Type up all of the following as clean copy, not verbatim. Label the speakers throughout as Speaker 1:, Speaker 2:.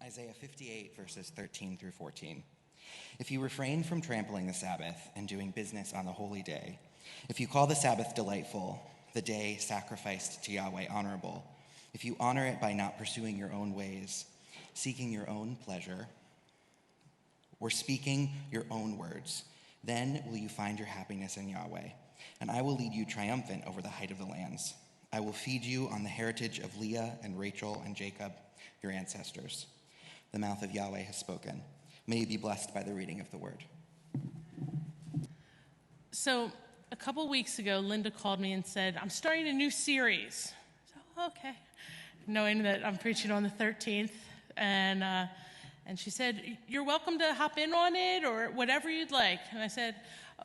Speaker 1: Isaiah 58, verses 13 through 14. If you refrain from trampling the Sabbath and doing business on the holy day, if you call the Sabbath delightful, the day sacrificed to Yahweh honorable, if you honor it by not pursuing your own ways, seeking your own pleasure, or speaking your own words, then will you find your happiness in Yahweh, and I will lead you triumphant over the height of the lands. I will feed you on the heritage of Leah and Rachel and Jacob, your ancestors. The mouth of Yahweh has spoken. May you be blessed by the reading of the word.
Speaker 2: So a couple weeks ago, Linda called me and said, I'm starting a new series. So, okay. Knowing that I'm preaching on the 13th. And she said, you're welcome to hop in on it or whatever you'd like. And I said,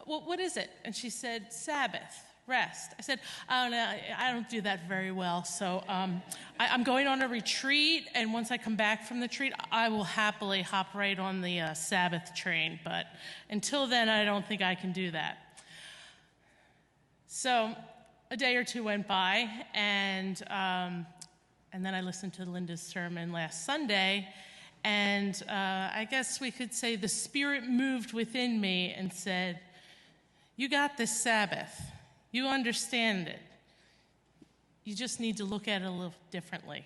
Speaker 2: well, what is it? And she said, Sabbath. Rest. I said, I don't do that very well, so I'm going on a retreat, and once I come back from the retreat, I will happily hop right on the Sabbath train, but until then, I don't think I can do that. So a day or two went by, and then I listened to Linda's sermon last Sunday, and I guess we could say the Spirit moved within me and said, you got this Sabbath. You understand it. You just need to look at it a little differently.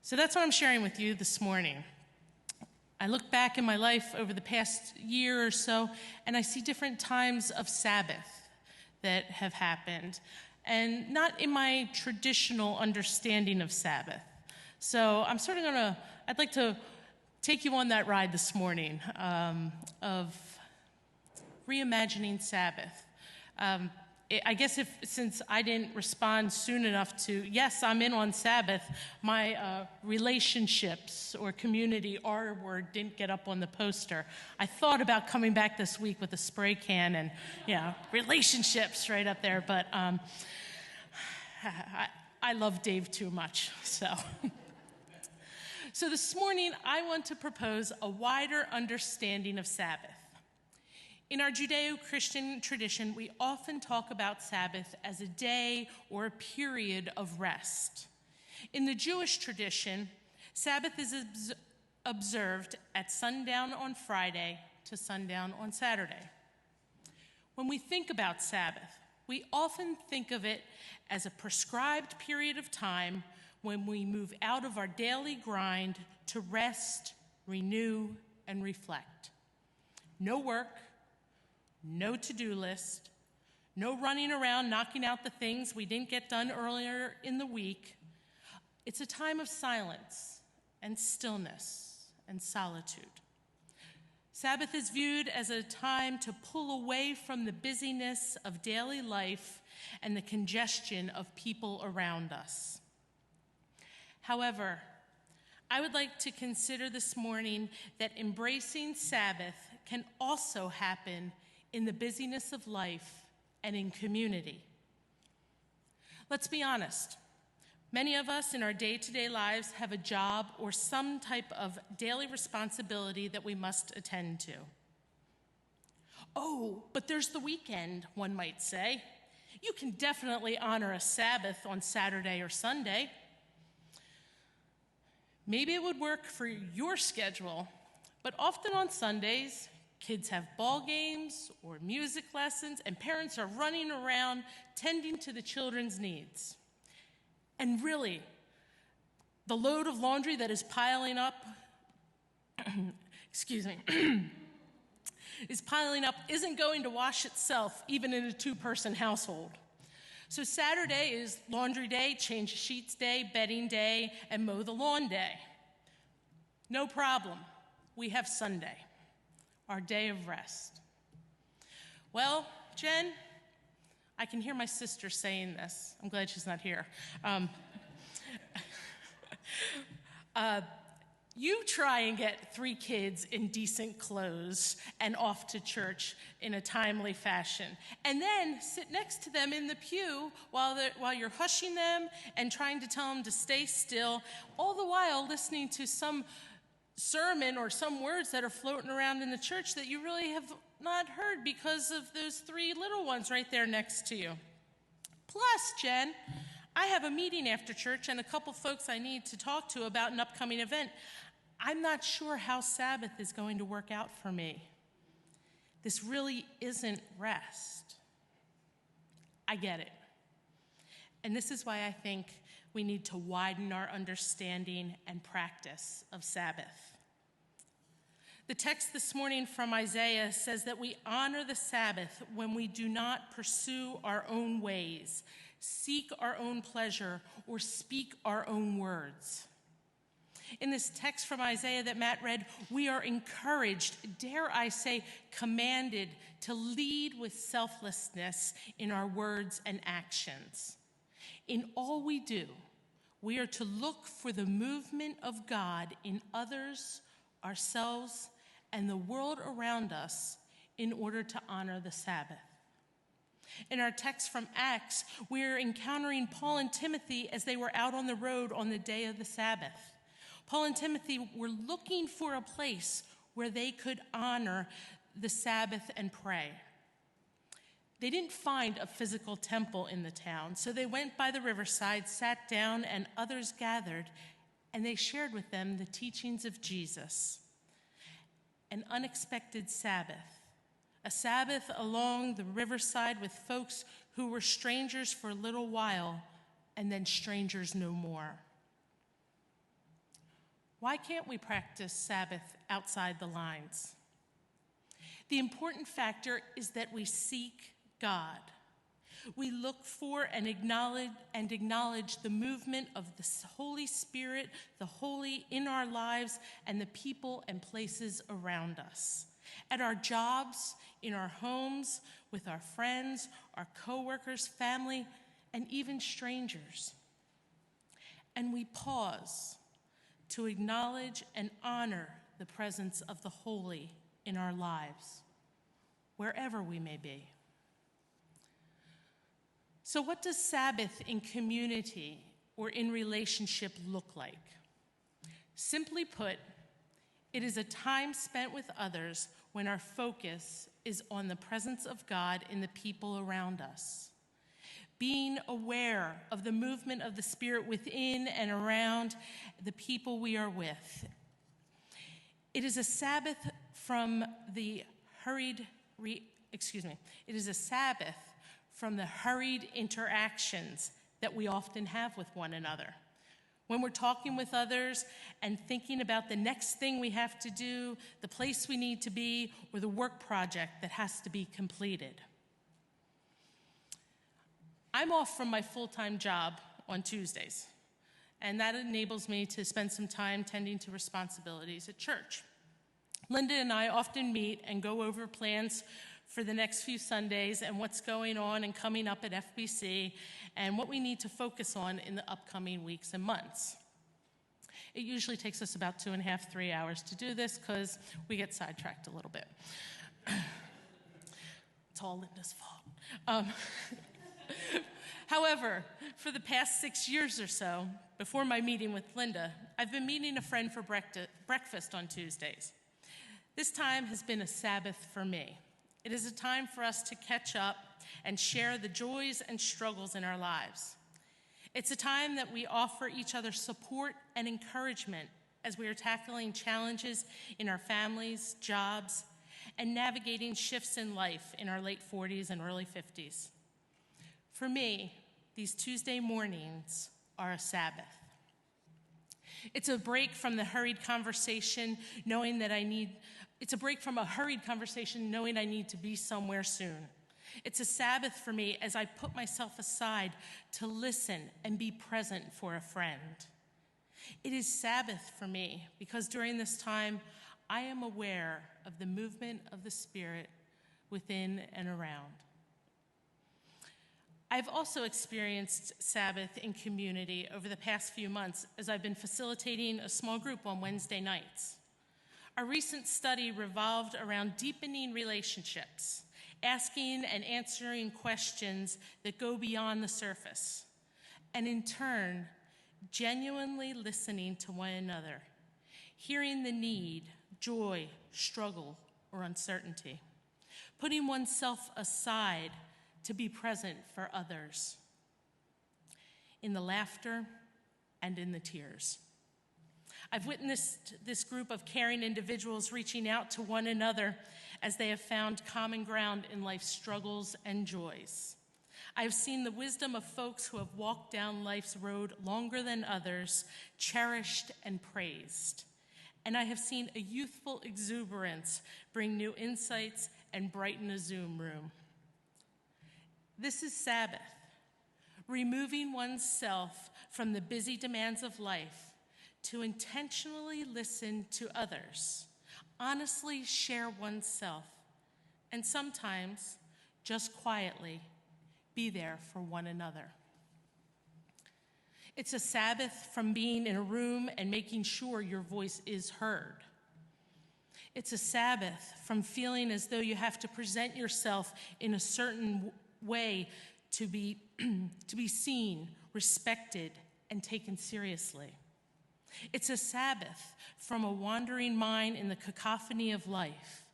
Speaker 2: So that's what I'm sharing with you this morning. I look back in my life over the past year or so, and I see different times of Sabbath that have happened, and not in my traditional understanding of Sabbath. So I'm I'd like to take you on that ride this morning of reimagining Sabbath. I guess since I didn't respond soon enough to, yes, I'm in on Sabbath, my relationships or community R word didn't get up on the poster. I thought about coming back this week with a spray can and, relationships right up there, but I love Dave too much, so. So this morning, I want to propose a wider understanding of Sabbath. In our Judeo-Christian tradition, we often talk about Sabbath as a day or a period of rest. In the Jewish tradition, Sabbath is observed at sundown on Friday to sundown on Saturday. When we think about Sabbath, we often think of it as a prescribed period of time when we move out of our daily grind to rest, renew, and reflect. No work, no to-do list, no running around knocking out the things we didn't get done earlier in the week. It's a time of silence and stillness and solitude. Sabbath is viewed as a time to pull away from the busyness of daily life and the congestion of people around us. However, I would like to consider this morning that embracing Sabbath can also happen in the busyness of life and in community. Let's be honest. Many of us in our day-to-day lives have a job or some type of daily responsibility that we must attend to. Oh, but there's the weekend, one might say. You can definitely honor a Sabbath on Saturday or Sunday. Maybe it would work for your schedule, but often on Sundays, kids have ball games or music lessons, and parents are running around tending to the children's needs. And really, the load of laundry that is piling up, isn't going to wash itself, even in a two-person household. So Saturday is laundry day, change sheets day, bedding day, and mow the lawn day. No problem. We have Sunday, our day of rest. Well, Jen, I can hear my sister saying this. I'm glad she's not here. You try and get 3 kids in decent clothes and off to church in a timely fashion, and then sit next to them in the pew while you're hushing them and trying to tell them to stay still, all the while listening to some sermon or some words that are floating around in the church that you really have not heard because of those 3 little ones right there next to you. Plus, Jen, I have a meeting after church and a couple folks I need to talk to about an upcoming event. I'm not sure how Sabbath is going to work out for me. This really isn't rest. I get it. And this is why I think we need to widen our understanding and practice of Sabbath. The text this morning from Isaiah says that we honor the Sabbath when we do not pursue our own ways, seek our own pleasure, or speak our own words. In this text from Isaiah that Matt read, we are encouraged, dare I say, commanded to lead with selflessness in our words and actions. In all we do, we are to look for the movement of God in others, ourselves, and the world around us in order to honor the Sabbath. In our text from Acts, we're encountering Paul and Timothy as they were out on the road on the day of the Sabbath. Paul and Timothy were looking for a place where they could honor the Sabbath and pray. They didn't find a physical temple in the town, so they went by the riverside, sat down, and others gathered, and they shared with them the teachings of Jesus. An unexpected Sabbath, a Sabbath along the riverside with folks who were strangers for a little while and then strangers no more. Why can't we practice Sabbath outside the lines? The important factor is that we seek God. We look for and acknowledge the movement of the Holy Spirit, the holy in our lives, and the people and places around us. At our jobs, in our homes, with our friends, our coworkers, family, and even strangers. And we pause to acknowledge and honor the presence of the holy in our lives, wherever we may be. So what does Sabbath in community or in relationship look like? Simply put, it is a time spent with others when our focus is on the presence of God in the people around us. Being aware of the movement of the Spirit within and around the people we are with. It is a Sabbath from the hurried interactions that we often have with one another. When we're talking with others and thinking about the next thing we have to do, the place we need to be, or the work project that has to be completed. I'm off from my full-time job on Tuesdays, and that enables me to spend some time tending to responsibilities at church. Linda and I often meet and go over plans for the next few Sundays and what's going on and coming up at FBC and what we need to focus on in the upcoming weeks and months. It usually takes us about 2.5, 3 hours to do this because we get sidetracked a little bit. It's all Linda's fault. However, for the past 6 years or so, before my meeting with Linda, I've been meeting a friend for breakfast on Tuesdays. This time has been a Sabbath for me. It is a time for us to catch up and share the joys and struggles in our lives. It's a time that we offer each other support and encouragement as we are tackling challenges in our families, jobs, and navigating shifts in life in our late 40s and early 50s. For me, these Tuesday mornings are a Sabbath. It's a break from the hurried conversation, knowing that I need to be somewhere soon. It's a Sabbath for me as I put myself aside to listen and be present for a friend. It is Sabbath for me because during this time, I am aware of the movement of the Spirit within and around. I've also experienced Sabbath in community over the past few months as I've been facilitating a small group on Wednesday nights. Our recent study revolved around deepening relationships, asking and answering questions that go beyond the surface, and in turn, genuinely listening to one another, hearing the need, joy, struggle, or uncertainty, putting oneself aside to be present for others, in the laughter and in the tears. I've witnessed this group of caring individuals reaching out to one another as they have found common ground in life's struggles and joys. I've seen the wisdom of folks who have walked down life's road longer than others, cherished and praised. And I have seen a youthful exuberance bring new insights and brighten a Zoom room. This is Sabbath, removing oneself from the busy demands of life to intentionally listen to others, honestly share oneself, and sometimes just quietly be there for one another. It's a Sabbath from being in a room and making sure your voice is heard. It's a Sabbath from feeling as though you have to present yourself in a certain way to be seen, respected, and taken seriously. It's a Sabbath from a wandering mind in the cacophony of life.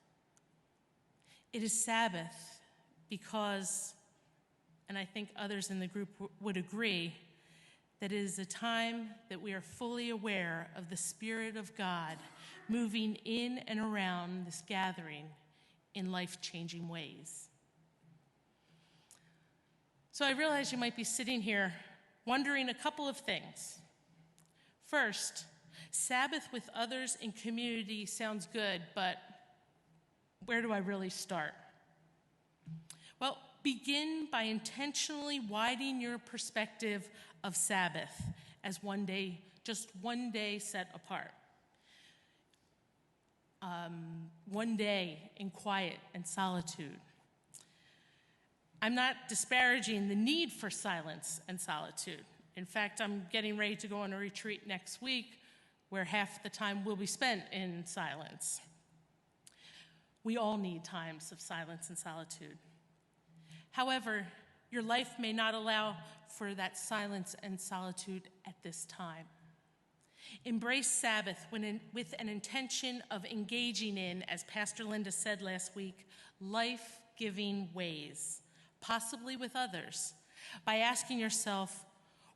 Speaker 2: It is Sabbath because, and I think others in the group would agree, that it is a time that we are fully aware of the Spirit of God moving in and around this gathering in life-changing ways. So I realize you might be sitting here wondering a couple of things. First, Sabbath with others in community sounds good, but where do I really start? Well, begin by intentionally widening your perspective of Sabbath as one day, just one day set apart. One day in quiet and solitude. I'm not disparaging the need for silence and solitude. In fact, I'm getting ready to go on a retreat next week where half the time will be spent in silence. We all need times of silence and solitude. However, your life may not allow for that silence and solitude at this time. Embrace Sabbath with an intention of engaging in, as Pastor Linda said last week, life-giving ways, possibly with others, by asking yourself,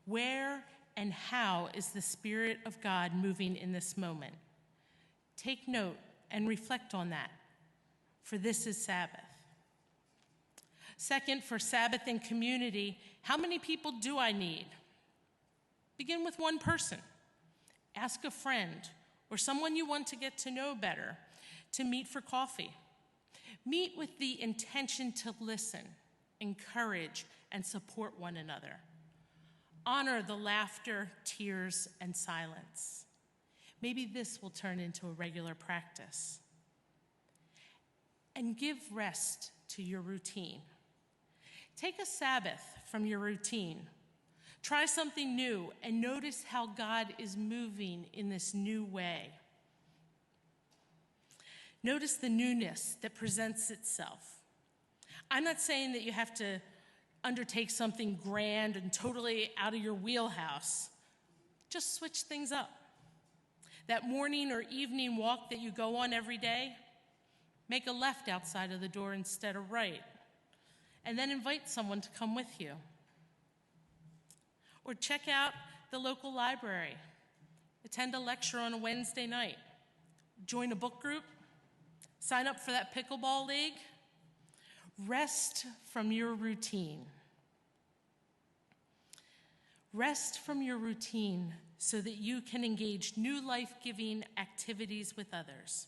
Speaker 2: where and how is the Spirit of God moving in this moment? Take note and reflect on that, for this is Sabbath. Second, for Sabbath in community, how many people do I need? Begin with one person. Ask a friend or someone you want to get to know better to meet for coffee. Meet with the intention to listen, encourage, and support one another. Honor the laughter, tears, and silence. Maybe this will turn into a regular practice. And give rest to your routine. Take a Sabbath from your routine. Try something new and notice how God is moving in this new way. Notice the newness that presents itself. I'm not saying that you have to undertake something grand and totally out of your wheelhouse. Just switch things up. That morning or evening walk that you go on every day, make a left outside of the door instead of right, and then invite someone to come with you. Or check out the local library. Attend a lecture on a Wednesday night. Join a book group. Sign up for that pickleball league. Rest from your routine. Rest from your routine so that you can engage new life-giving activities with others.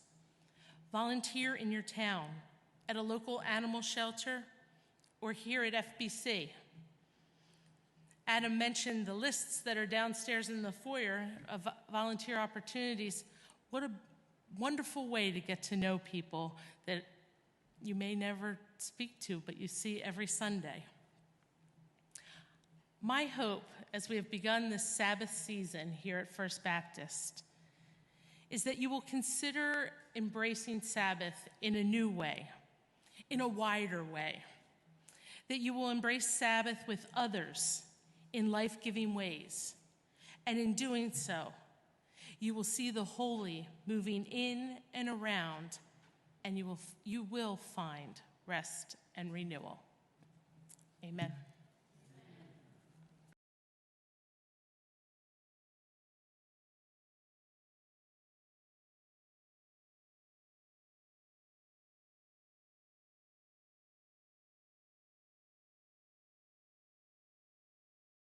Speaker 2: Volunteer in your town, at a local animal shelter, or here at FBC. Adam mentioned the lists that are downstairs in the foyer of volunteer opportunities. What a wonderful way to get to know people that you may never speak to, but you see every Sunday. My hope, as we have begun this Sabbath season here at First Baptist, is that you will consider embracing Sabbath in a new way, in a wider way, that you will embrace Sabbath with others in life-giving ways. And in doing so, you will see the holy moving in and around, and you will find rest and renewal. Amen.